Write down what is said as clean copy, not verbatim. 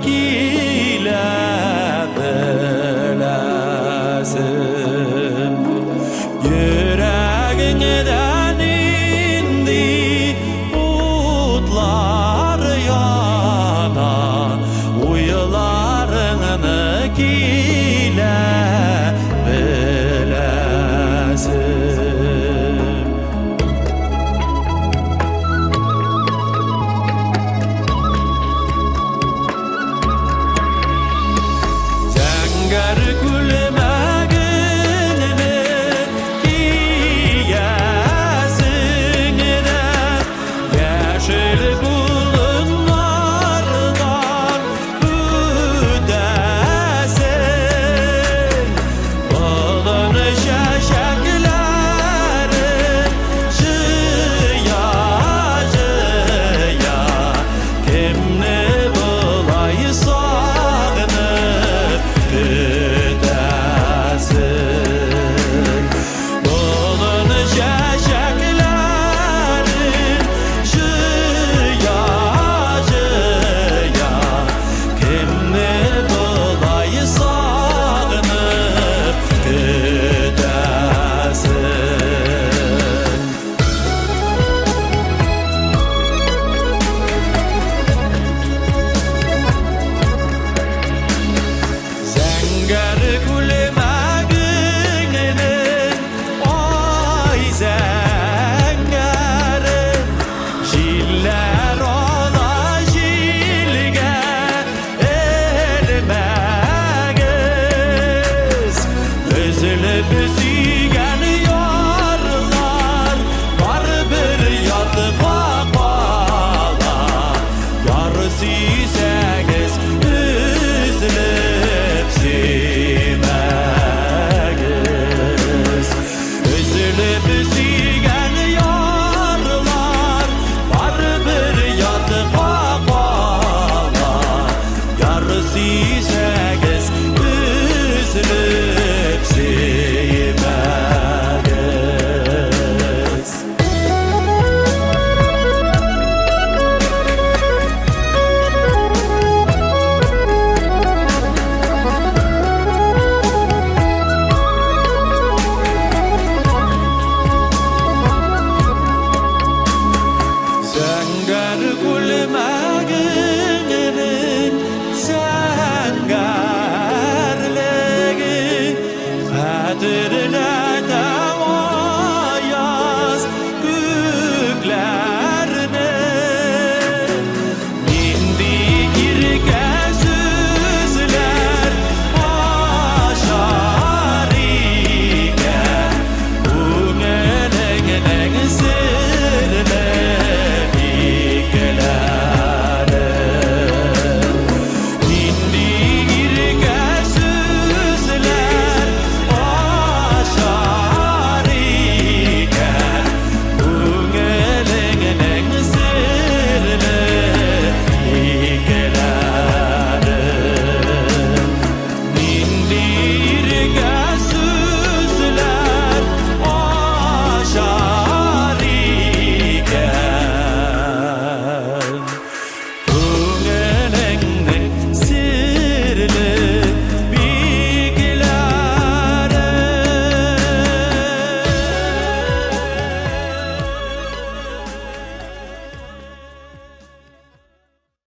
kile bilesin. Yüreğinden indi utlar yana, uyularını kile bilesin. Zengar gülmegini kiyesine, yeşil bulunlardan ödesin. Balın şeşeklerin şıya şıya, kimni bulay sağınıp güdesin. Balın şeşeklerin şıya şıya, kimni bulay sağınıp güdesin. Zengar gülmeginin ay zengari, jiller ola jilge elmegiz. Üzülüp suygan yarlar var bir yatma qala, yar suysangiz üzülüp suymagiz. Üzülüp suygan yarlar var bir yatma qala, yar suysangiz